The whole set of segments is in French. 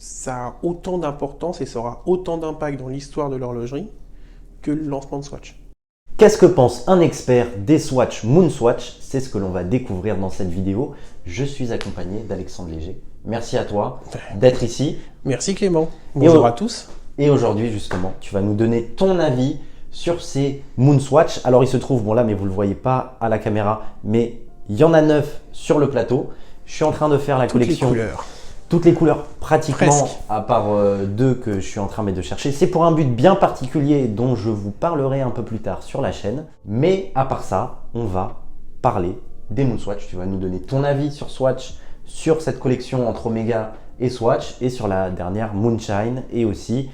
ça a autant d'importance et ça aura autant d'impact dans l'histoire de l'horlogerie que le lancement de Swatch. Qu'est-ce que pense un expert des Swatch Moonswatch? C'est ce que l'on va découvrir dans cette vidéo. Je suis accompagné d'Alexandre Léger. Merci à toi d'être ici. Merci Clément. Bonjour à tous. Et aujourd'hui, justement, tu vas nous donner ton avis sur ces Moonswatch. Alors, il se trouve, bon là, mais vous ne le voyez pas à la caméra, mais il y en a 9 sur le plateau. Je suis en train de faire la collection. Toutes les couleurs. Toutes les couleurs pratiquement, Presque. à part deux que je suis en train de chercher. C'est pour un but bien particulier dont je vous parlerai un peu plus tard sur la chaîne. Mais à part ça, on va parler des Moonswatch. Tu vas nous donner ton avis sur Swatch, sur cette collection entre Omega et Swatch et sur la dernière Moonshine et aussi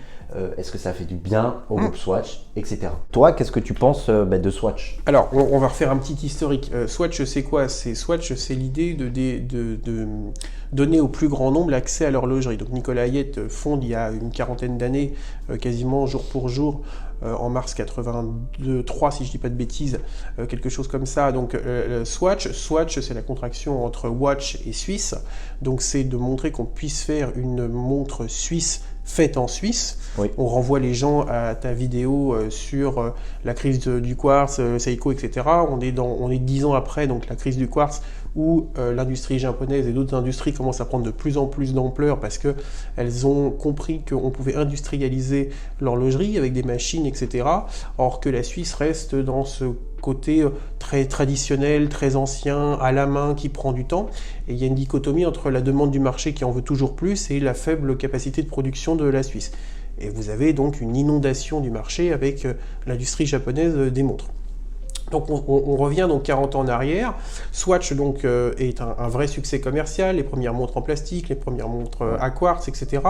est-ce que ça fait du bien au groupe Swatch, etc. Toi, qu'est-ce que tu penses de Swatch? Alors, on va refaire un petit historique. Swatch, c'est quoi? Swatch, c'est l'idée de donner au plus grand nombre l'accès à l'horlogerie. Donc, Nicolas Hayet fonde il y a une quarantaine d'années, quasiment jour pour jour, en mars 83, si je ne dis pas de bêtises, quelque chose comme ça. Donc, Swatch, c'est la contraction entre watch et suisse. Donc, c'est de montrer qu'on puisse faire une montre suisse faite en Suisse. Oui. On renvoie les gens à ta vidéo sur la crise du quartz, Seiko, etc. On est 10 ans après donc la crise du quartz où l'industrie japonaise et d'autres industries commencent à prendre de plus en plus d'ampleur parce qu'elles ont compris qu'on pouvait industrialiser l'horlogerie avec des machines, etc. Or que la Suisse reste dans ce côté très traditionnel, très ancien, à la main, qui prend du temps. Et il y a une dichotomie entre la demande du marché qui en veut toujours plus et la faible capacité de production de la Suisse. Et vous avez donc une inondation du marché avec l'industrie japonaise des montres. Donc on revient donc 40 ans en arrière. Swatch donc est un vrai succès commercial, les premières montres en plastique, les premières montres à quartz, etc.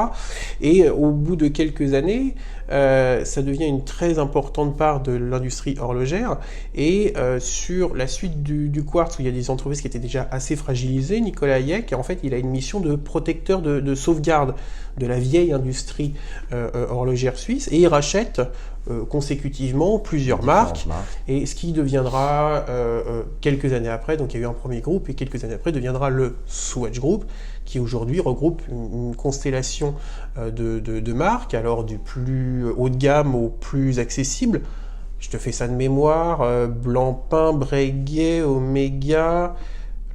Et au bout de quelques années, ça devient une très importante part de l'industrie horlogère. Et sur la suite du quartz, où il y a des entreprises qui étaient déjà assez fragilisées, Nicolas Hayek, en fait, il a une mission de protecteur de sauvegarde de la vieille industrie horlogère suisse, et il rachète consécutivement plusieurs marques, et ce qui deviendra quelques années après, donc il y a eu un premier groupe, et quelques années après deviendra le Swatch Group, qui aujourd'hui regroupe une constellation de marques, alors du plus haut de gamme au plus accessible. Je te fais ça de mémoire, Blancpain, Breguet, Omega,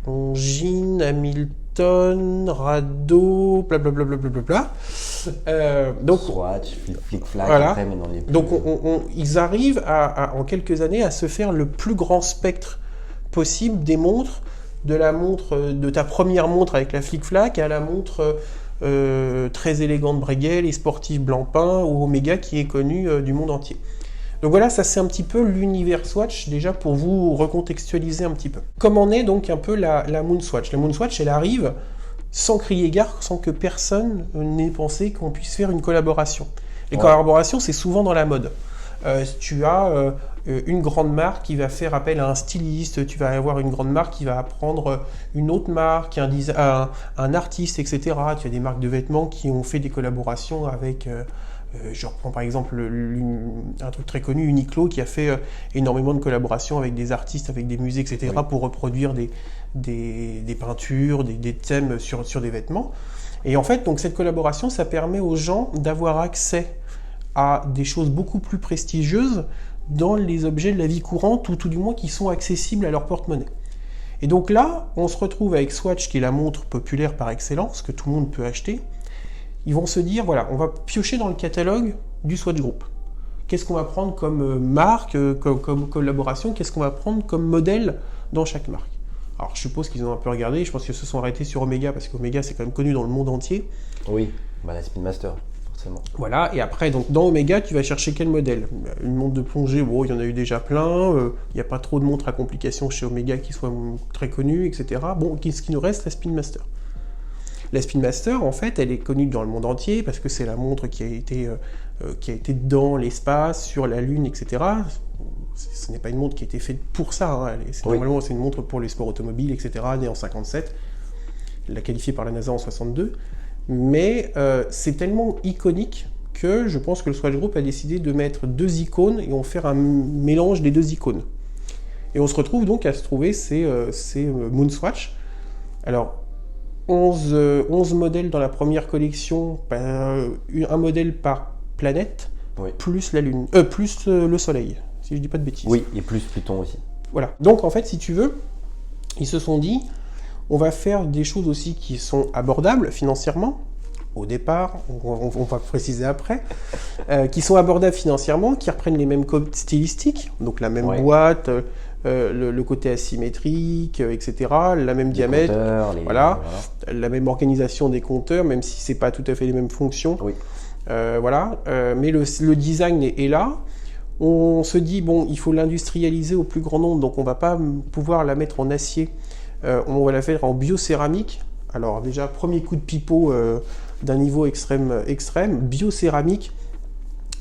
Longines, Hamilton, Rado, blablabla. Donc Swatch, Flic-Flac, voilà. après, mais dans les plus... Donc ils arrivent en quelques années à se faire le plus grand spectre possible des montres, de ta première montre avec la Flic-Flac à la montre très élégante Breguet, les sportifs Blancpain ou Omega qui est connue du monde entier. Donc voilà, ça c'est un petit peu l'univers Swatch, déjà pour vous recontextualiser un petit peu. Comment est donc un peu la Moonswatch? La Moonswatch, elle arrive sans crier gare, sans que personne n'ait pensé qu'on puisse faire une collaboration. Les collaborations, c'est souvent dans la mode. Tu as une grande marque qui va faire appel à un styliste, tu vas avoir une grande marque qui va prendre une autre marque, un artiste, etc. Tu as des marques de vêtements qui ont fait des collaborations avec... je reprends par exemple un truc très connu, Uniqlo, qui a fait énormément de collaborations avec des artistes, avec des musées, etc. Oui. pour reproduire des peintures, des thèmes sur des vêtements. Et en fait, donc, cette collaboration, ça permet aux gens d'avoir accès à des choses beaucoup plus prestigieuses dans les objets de la vie courante, ou tout du moins qui sont accessibles à leur porte-monnaie. Et donc là, on se retrouve avec Swatch, qui est la montre populaire par excellence, que tout le monde peut acheter. Ils vont se dire, voilà, on va piocher dans le catalogue du Swatch Group. Qu'est-ce qu'on va prendre comme marque, comme collaboration? Qu'est-ce qu'on va prendre comme modèle dans chaque marque? Alors, je suppose qu'ils ont un peu regardé. Je pense qu'ils se sont arrêtés sur Omega, parce qu'Omega, c'est quand même connu dans le monde entier. Oui, la Spin Master, forcément. Voilà, et après, donc, dans Omega, tu vas chercher quel modèle? Une montre de plongée, bon, il y en a eu déjà plein. Il n'y a pas trop de montres à complications chez Omega qui soient très connues, etc. Bon, qu'est-ce qui nous reste? La Spin Master. La Spin Master, en fait, elle est connue dans le monde entier parce que c'est la montre qui a été dans l'espace, sur la Lune, etc. Ce n'est pas une montre qui a été faite pour ça. Hein. Normalement, c'est une montre pour les sports automobiles, etc., née en 57. Elle l'a qualifiée par la NASA en 62. Mais c'est tellement iconique que je pense que le Swatch Group a décidé de mettre deux icônes et on va faire un mélange des deux icônes. Et on se retrouve donc à se trouver ces Moonswatch. Alors, 11 modèles dans la première collection, un modèle par planète, Oui. plus la Lune, plus le Soleil, si je dis pas de bêtises. Oui, et plus Pluton aussi. Voilà. Donc en fait, si tu veux, ils se sont dit, on va faire des choses aussi qui sont abordables financièrement, au départ, on va préciser après, qui sont abordables financièrement, qui reprennent les mêmes codes stylistiques, donc la même Ouais. boîte, le côté asymétrique, etc., la même Les diamètre, compteurs, voilà. La même organisation des compteurs, même si c'est pas tout à fait les mêmes fonctions. Oui. Voilà. Mais le design est là. On se dit, bon, il faut l'industrialiser au plus grand nombre, donc on va pas pouvoir la mettre en acier. On va la faire en biocéramique. Alors déjà, premier coup de pipeau d'un niveau extrême, biocéramique.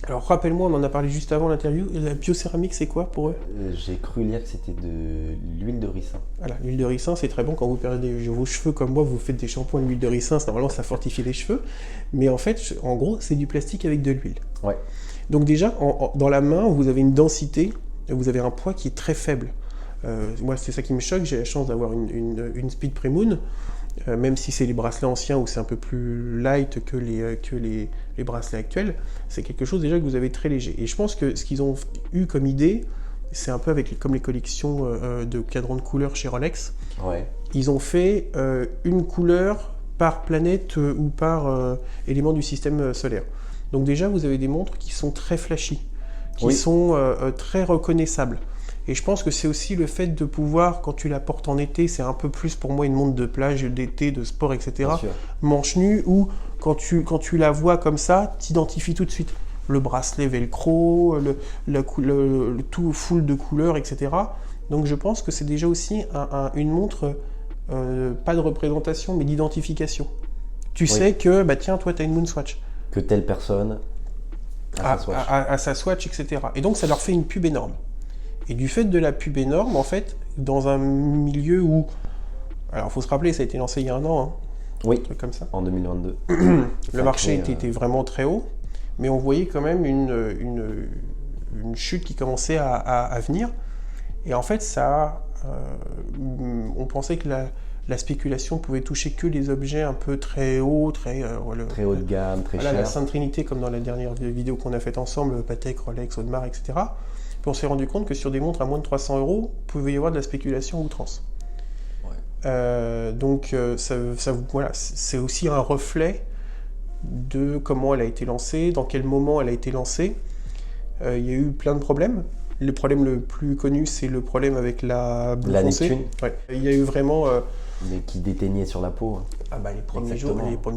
Alors rappelle-moi, on en a parlé juste avant l'interview, la biocéramique c'est quoi pour eux? J'ai cru lire que c'était de l'huile de ricin. Voilà, l'huile de ricin c'est très bon quand vous perdez vos cheveux comme moi, vous faites des shampoings à l'huile de ricin, normalement ça fortifie les cheveux, mais en fait, en gros, c'est du plastique avec de l'huile. Ouais. Donc déjà, dans la main, vous avez une densité, vous avez un poids qui est très faible. Moi, c'est ça qui me choque, j'ai la chance d'avoir une Speed Premoon, même si c'est les bracelets anciens où c'est un peu plus light que les bracelets actuels, c'est quelque chose déjà que vous avez très léger. Et je pense que ce qu'ils ont eu comme idée, c'est un peu comme les collections de cadrans de couleurs chez Rolex. Ouais. Ils ont fait une couleur par planète ou par élément du système solaire. Donc déjà, vous avez des montres qui sont très flashy, qui sont très reconnaissables. Et je pense que c'est aussi le fait de pouvoir, quand tu la portes en été, c'est un peu plus pour moi une montre de plage, d'été, de sport, etc. Manche nue, ou quand tu la vois comme ça, t'identifies tout de suite. Le bracelet velcro, le tout full de couleurs, etc. Donc je pense que c'est déjà aussi une montre, pas de représentation, mais d'identification. Tu sais que, bah tiens, toi, tu as une Moonswatch. Que telle personne à sa Swatch, etc. Et donc ça leur fait une pub énorme. Et du fait de la pub énorme, en fait, dans un milieu où... Alors, il faut se rappeler, ça a été lancé il y a un an, hein, oui, un truc comme ça. En 2022. Le marché était vraiment très haut, mais on voyait quand même une chute qui commençait à venir. Et en fait, on pensait que la spéculation pouvait toucher que les objets un peu très hauts, très haut de gamme, très cher. La Sainte Trinité, comme dans la dernière vidéo qu'on a faite ensemble, Patek, Rolex, Audemars, etc. Puis on s'est rendu compte que sur des montres à moins de 300 €, il pouvait y avoir de la spéculation à outrance. Ouais. Donc voilà, c'est aussi un reflet de comment elle a été lancée, dans quel moment elle a été lancée. Il y a eu plein de problèmes. Le problème le plus connu, c'est le problème avec la bleu foncé. Neptune. Ouais. Il y a eu vraiment... qui déteignait sur la peau. Ah bah les premiers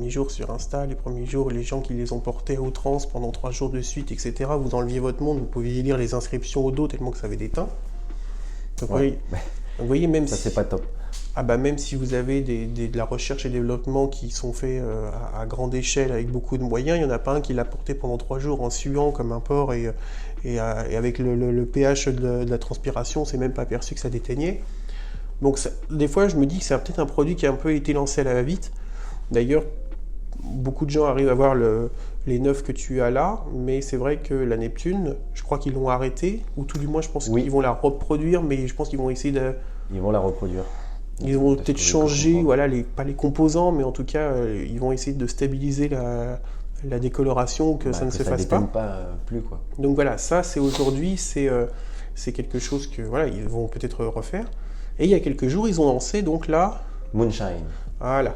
jours sur Insta, les premiers jours, les gens qui les ont portés à outrance pendant 3 jours de suite, etc. Vous enleviez votre montre, vous pouviez lire les inscriptions au dos tellement que ça avait des teints. Donc vous voyez, même ça si... c'est pas top. Ah bah même si vous avez de la recherche et développement qui sont faits à grande échelle avec beaucoup de moyens, il n'y en a pas un qui l'a porté pendant 3 jours en suant comme un porc et avec le pH de la transpiration, on s'est même pas aperçu que ça déteignait. Donc des fois je me dis que c'est peut-être un produit qui a un peu été lancé à la va-vite. D'ailleurs, beaucoup de gens arrivent à voir les neufs que tu as là, mais c'est vrai que la Neptune, je crois qu'ils l'ont arrêtée, ou tout du moins je pense qu'ils vont la reproduire, mais je pense qu'ils vont essayer de... Ils vont la reproduire. Ils vont peut-être changer, voilà, pas les composants, mais en tout cas, ils vont essayer de stabiliser la décoloration, que ça ne se fasse pas. Plus, quoi. Donc voilà, ça c'est aujourd'hui, c'est quelque chose que voilà, ils vont peut-être refaire. Et il y a quelques jours, ils ont lancé donc la Moonshine. Voilà,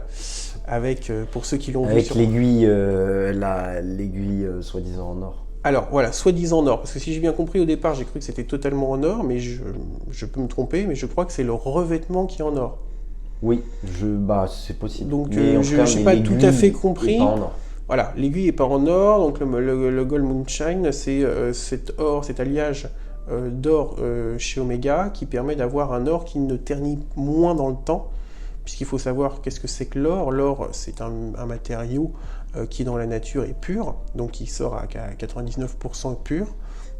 avec pour ceux qui l'ont vu. Avec l'aiguille, l'aiguille soi-disant en or. Alors voilà, soi-disant en or, parce que si j'ai bien compris au départ, j'ai cru que c'était totalement en or, mais je peux me tromper, mais je crois que c'est le revêtement qui est en or. Oui, c'est possible. Donc je n'ai pas tout à fait compris. Pas en or. Voilà, l'aiguille n'est pas en or, donc le Gold Moonshine, c'est cet alliage d'or chez Omega qui permet d'avoir un or qui ne ternit moins dans le temps, puisqu'il faut savoir qu'est-ce que c'est que l'or. L'or, c'est un matériau qui dans la nature est pur, donc qui sort à 99% pur,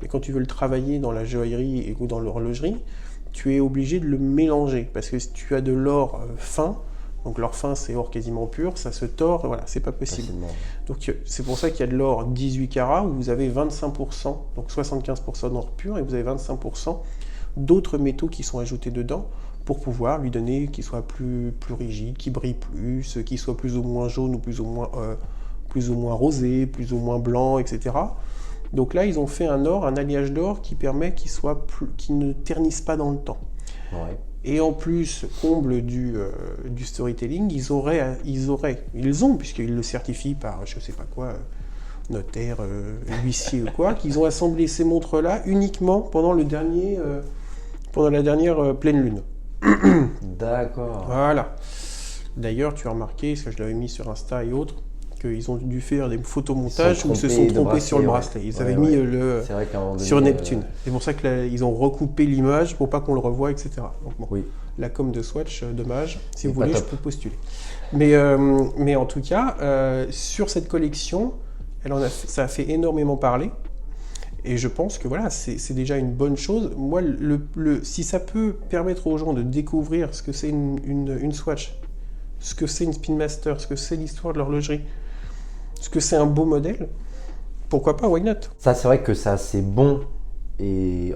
mais quand tu veux le travailler dans la joaillerie ou dans l'horlogerie, tu es obligé de le mélanger, parce que si tu as de l'or fin, donc l'or fin c'est or quasiment pur, ça se tord, voilà, c'est pas possible. Facilement. Donc c'est pour ça qu'il y a de l'or 18 carats où vous avez 25%, donc 75% d'or pur et vous avez 25% d'autres métaux qui sont ajoutés dedans pour pouvoir lui donner qu'il soit plus rigide, qu'il brille plus, qu'il soit plus ou moins jaune ou plus ou moins rosé, plus ou moins blanc, etc. Donc là, ils ont fait un alliage d'or qui permet qu'il ne ternisse pas dans le temps. Ouais. Et en plus, comble du storytelling, ils ont, puisqu'ils le certifient par je sais pas quoi, notaire, huissier ou quoi, qu'ils ont assemblé ces montres-là uniquement pendant la dernière pleine lune. D'accord. Voilà. D'ailleurs, tu as remarqué, parce que je l'avais mis sur Insta et autres, qu'ils ont dû faire des photomontages où ils se sont trompés sur le bracelet. Ils avaient mis C'est vrai qu'à un moment donné, sur Neptune. C'est pour ça qu'ils ont recoupé l'image pour pas qu'on le revoie, etc. Donc bon, Oui. la com de Swatch, dommage. Si vous Pas voulez, je top. peux postuler. Mais en tout cas, sur cette collection, ça a fait énormément parler. Et je pense que voilà, c'est déjà une bonne chose. Moi, si ça peut permettre aux gens de découvrir ce que c'est une Swatch, ce que c'est une Spin Master, ce que c'est l'histoire de l'horlogerie, ce que c'est un beau modèle, pourquoi pas, why not? Ça, c'est vrai que ça, c'est bon et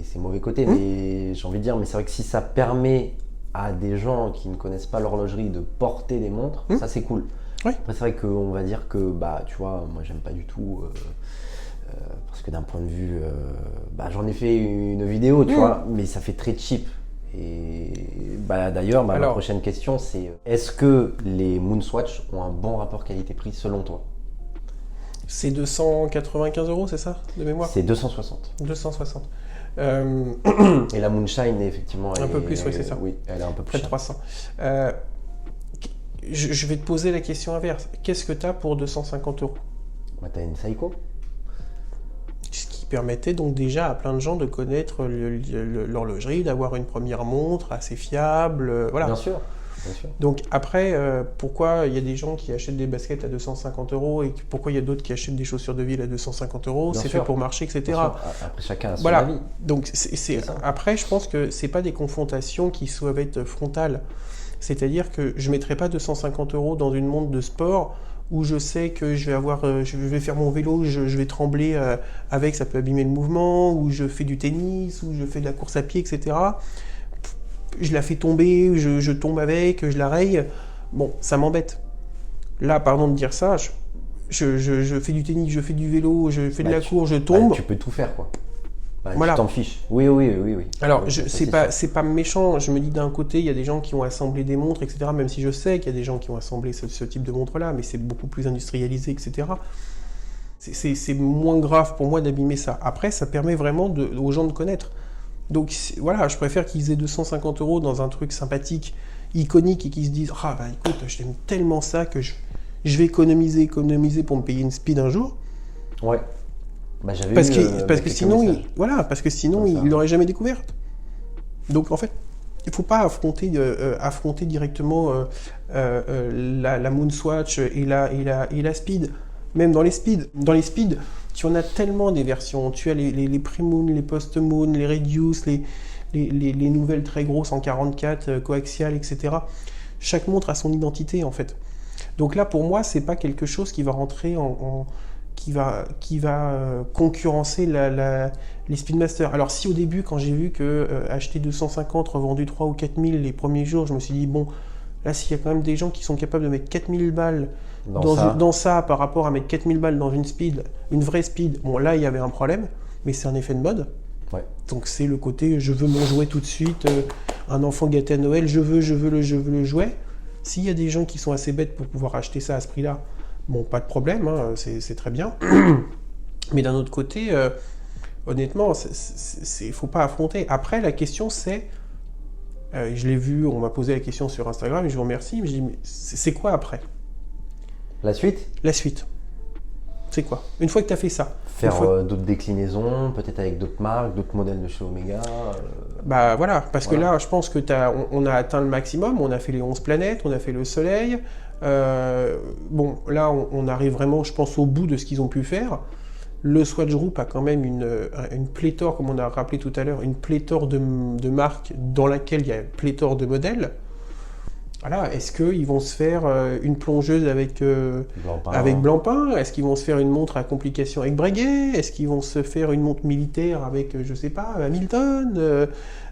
c'est mauvais côté, mais j'ai envie de dire, mais c'est vrai que si ça permet à des gens qui ne connaissent pas l'horlogerie de porter des montres, ça c'est cool. Oui. Après, c'est vrai qu'on va dire que, tu vois, moi j'aime pas du tout, parce que d'un point de vue, j'en ai fait une vidéo, tu vois, mais ça fait très cheap. Et d'ailleurs, ma prochaine question, c'est est-ce que les Moonswatch ont un bon rapport qualité-prix selon toi? C'est 295 €, c'est ça, de mémoire? C'est 260. 260. Et la Moonshine, effectivement, un peu plus, oui, c'est ça. Oui, elle est un peu plus Près de chère. 300. Je vais te poser la question inverse. Qu'est-ce que tu as pour 250 €? T'as une Seiko. Ce qui permettait donc déjà à plein de gens de connaître l'horlogerie, d'avoir une première montre assez fiable, voilà. Bien sûr, bien sûr. Donc après, pourquoi il y a des gens qui achètent des baskets à 250 € et pourquoi il y a d'autres qui achètent des chaussures de ville à 250 €? Bien C'est sûr. fait pour marcher, etc. Bien sûr. Après, chacun a son Voilà. avis. Donc ça. après, je pense que c'est pas des confrontations qui doivent être frontales. C'est-à-dire que je ne mettrai pas 250 € dans une montre de sport où je sais que je vais faire mon vélo, je vais trembler avec, ça peut abîmer le mouvement, où je fais du tennis, où je fais de la course à pied, etc. Je la fais tomber, je tombe avec, je la raye. Bon, ça m'embête. Là, pardon de dire ça, je fais du tennis, je fais du vélo, je fais de la course, je tombe. Tu peux tout faire, quoi. Voilà. Tu t'en fiches. Oui. Alors, Oui, c'est pas méchant. Je me dis d'un côté, il y a des gens qui ont assemblé des montres, etc. Même si je sais qu'il y a des gens qui ont assemblé ce type de montre-là, mais c'est beaucoup plus industrialisé, etc. C'est moins grave pour moi d'abîmer ça. Après, ça permet vraiment aux gens de connaître. Donc voilà, je préfère qu'ils aient 250 € dans un truc sympathique, iconique, et qu'ils se disent « Ah bah écoute, je t'aime tellement ça que je vais économiser pour me payer une speed un jour. » Ouais. Parce que sinon, il l'aurait jamais découverte. Donc en fait, il ne faut pas affronter directement la Moonswatch et la Speed. Même dans les Speed, tu en as tellement des versions. Tu as les Pre-Moon, les Post-Moon, les Reduce, les nouvelles très grosses en 44, coaxiales, etc. Chaque montre a son identité en fait. Donc là, pour moi, c'est pas quelque chose qui va rentrer qui va concurrencer les Speedmaster. Alors si au début, quand j'ai vu que acheter 250, revendu 3 ou 4000 les premiers jours, je me suis dit, bon, là s'il y a quand même des gens qui sont capables de mettre 4000 balles dans ça par rapport à mettre 4000 balles dans une speed, une vraie speed, bon là il y avait un problème, mais c'est un effet de mode. Ouais. Donc c'est le côté, je veux mon jouet tout de suite, un enfant gâté à Noël, je veux le jouet. S'il y a des gens qui sont assez bêtes pour pouvoir acheter ça à ce prix-là, bon, pas de problème, hein, c'est très bien. Mais d'un autre côté, honnêtement, il faut pas affronter. Après, la question c'est, je l'ai vu, on m'a posé la question sur Instagram, et je vous remercie, mais je dis, mais c'est quoi après? La suite? La suite. C'est quoi? Une fois que tu as fait ça. Faire d'autres déclinaisons, peut-être avec d'autres marques, d'autres modèles de chez Omega. Bah voilà, parce que là, je pense que on a atteint le maximum, on a fait les 11 planètes, on a fait le Soleil. Bon, là, on arrive vraiment, je pense, au bout de ce qu'ils ont pu faire. Le Swatch Group a quand même une pléthore, comme on a rappelé tout à l'heure, une pléthore de marques dans laquelle il y a pléthore de modèles. Voilà, est-ce qu'ils vont se faire une plongeuse avec Blancpain? Est-ce qu'ils vont se faire une montre à complication avec Breguet? Est-ce qu'ils vont se faire une montre militaire avec, je sais pas, Hamilton?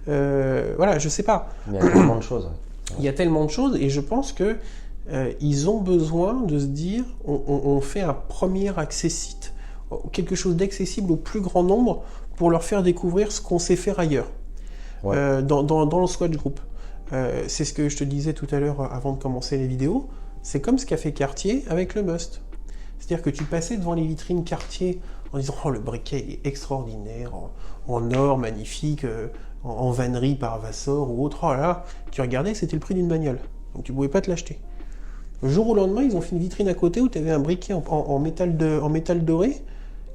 Voilà, je sais pas. Il y a tellement de choses. Il y a tellement de choses et je pense que ils ont besoin de se dire on fait un premier accès site, quelque chose d'accessible au plus grand nombre pour leur faire découvrir ce qu'on sait faire ailleurs dans le Swatch Group. C'est ce que je te disais tout à l'heure avant de commencer les vidéos. C'est comme ce qu'a fait Cartier avec le Must. C'est-à-dire que tu passais devant les vitrines Cartier en disant oh, le briquet est extraordinaire, en or magnifique, en vannerie par Vassor ou autre. Oh là là, tu regardais, c'était le prix d'une bagnole. Donc tu ne pouvais pas te l'acheter. Le jour au lendemain, ils ont fait une vitrine à côté où tu avais un briquet en métal doré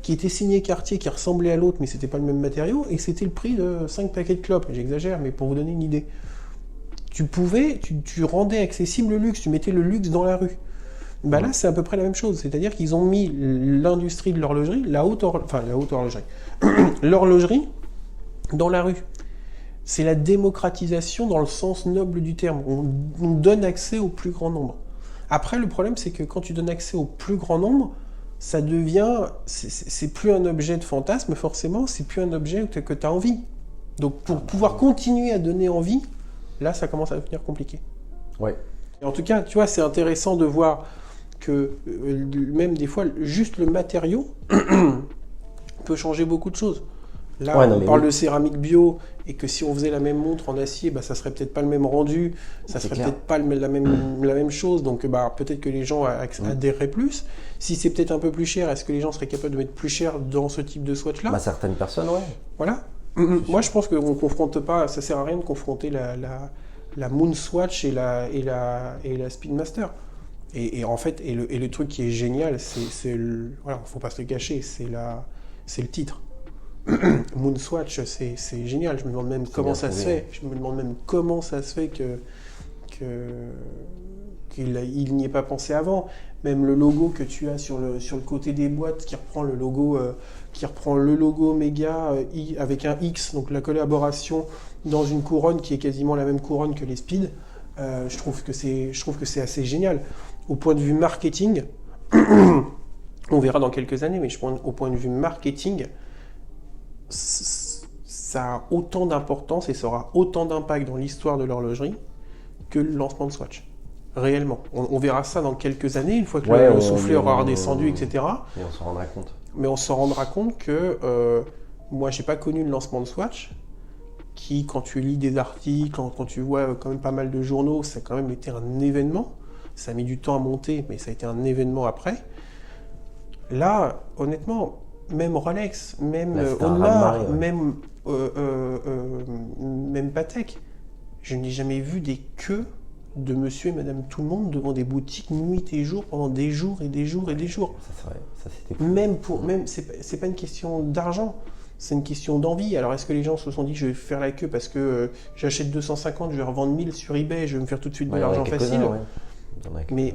qui était signé Cartier, qui ressemblait à l'autre, mais c'était pas le même matériau, et c'était le prix de 5 paquets de clopes. J'exagère, mais pour vous donner une idée. Tu rendais accessible le luxe, tu mettais le luxe dans la rue. Bah là, c'est à peu près la même chose. C'est-à-dire qu'ils ont mis l'industrie de l'horlogerie, l'horlogerie dans la rue. C'est la démocratisation dans le sens noble du terme. On donne accès au plus grand nombre. Après, le problème, c'est que quand tu donnes accès au plus grand nombre, ça devient... C'est plus un objet de fantasme, forcément, c'est plus un objet que tu as envie. Donc, pour pouvoir continuer à donner envie, là, ça commence à devenir compliqué. Ouais. Et en tout cas, tu vois, c'est intéressant de voir que même des fois, juste le matériau peut changer beaucoup de choses. Là, on parle de céramique bio, et que si on faisait la même montre en acier, bah, ça serait peut-être pas le même rendu, ça serait peut-être pas la même chose, donc bah, peut-être que les gens adhéreraient plus. Si c'est peut-être un peu plus cher, est-ce que les gens seraient capables de mettre plus cher dans ce type de swatch-là ? Bah, certaines personnes, ouais. Voilà. Moi, je pense qu'on ne confronte pas, ça sert à rien de confronter la Moon Swatch et la Speedmaster. Et en fait, le truc qui est génial, voilà, faut pas se le cacher, c'est le titre. Moon Swatch, c'est génial. Je me demande même comment ça se fait. Je me demande même comment ça se fait qu'il n'y ait pas pensé avant. Même le logo que tu as sur le côté des boîtes qui reprend le logo Omega avec un X, donc la collaboration dans une couronne qui est quasiment la même couronne que les Speed. Je trouve que c'est assez génial. Au point de vue marketing, on verra dans quelques années, mais au point de vue marketing, ça a autant d'importance et ça aura autant d'impact dans l'histoire de l'horlogerie que le lancement de Swatch. Réellement. On verra ça dans quelques années, une fois que le soufflet aura redescendu, etc. Et on s'en rendra compte. Mais on s'en rendra compte que moi, j'ai pas connu le lancement de Swatch, qui, quand tu lis des articles, quand tu vois quand même pas mal de journaux, ça a quand même été un événement. Ça a mis du temps à monter, mais ça a été un événement après. Là, honnêtement, même Rolex, même Audemars, même Patek, je n'ai jamais vu des queues de monsieur et madame tout le monde devant des boutiques nuit et jour pendant des jours et des jours et des jours. Ça, c'est vrai. Ça, c'était Même c'est pas une question d'argent, c'est une question d'envie. Alors est-ce que les gens se sont dit je vais faire la queue parce que j'achète 250, je vais revendre 1000 sur eBay, je vais me faire tout de suite de l'argent facile. Mais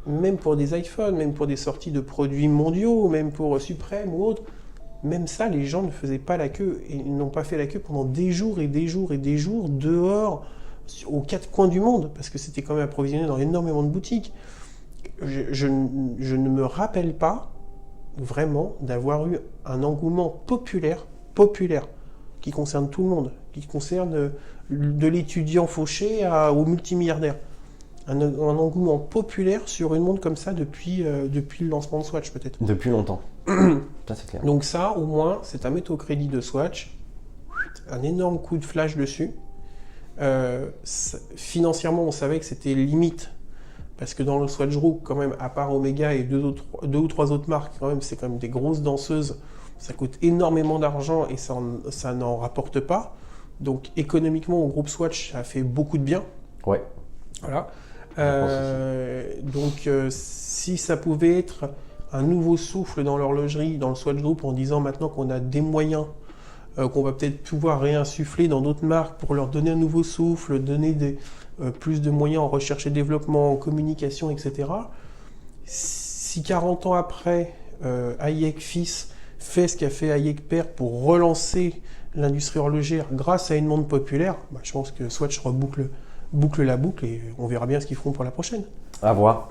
même pour des iPhones, même pour des sorties de produits mondiaux, même pour Supreme ou autre, même ça, les gens ne faisaient pas la queue. Et ils n'ont pas fait la queue pendant des jours et des jours et des jours dehors, aux quatre coins du monde, parce que c'était quand même approvisionné dans énormément de boutiques. Je ne me rappelle pas vraiment d'avoir eu un engouement populaire, qui concerne tout le monde, qui concerne de l'étudiant fauché au multimilliardaire. Un engouement populaire sur une montre comme ça depuis le lancement de Swatch, peut-être. Depuis longtemps. Ça, c'est clair. Donc ça, au moins, c'est à mettre au crédit de Swatch. Un énorme coup de flash dessus. Financièrement, on savait que c'était limite. Parce que dans le Swatch Group, quand même, à part Omega et deux ou trois autres marques, quand même, c'est quand même des grosses danseuses. Ça coûte énormément d'argent et ça n'en rapporte pas. Donc économiquement, au groupe Swatch, ça a fait beaucoup de bien. Ouais. Voilà. Donc si ça pouvait être un nouveau souffle dans l'horlogerie, dans le Swatch Group, en disant maintenant qu'on a des moyens, qu'on va peut-être pouvoir réinsuffler dans d'autres marques pour leur donner un nouveau souffle, donner plus de moyens en recherche et développement, en communication, etc. Si 40 ans après, Hayek fils fait ce qu'a fait Hayek père pour relancer l'industrie horlogère grâce à une montre populaire, bah, je pense que Swatch boucle la boucle et on verra bien ce qu'ils feront pour la prochaine. À voir.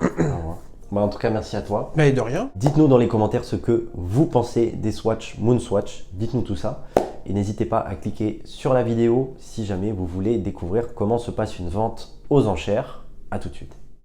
Bah, en tout cas, merci à toi. Bah, de rien. Dites-nous dans les commentaires ce que vous pensez des Swatch, Moon Swatch. Dites-nous tout ça. Et n'hésitez pas à cliquer sur la vidéo si jamais vous voulez découvrir comment se passe une vente aux enchères. À tout de suite.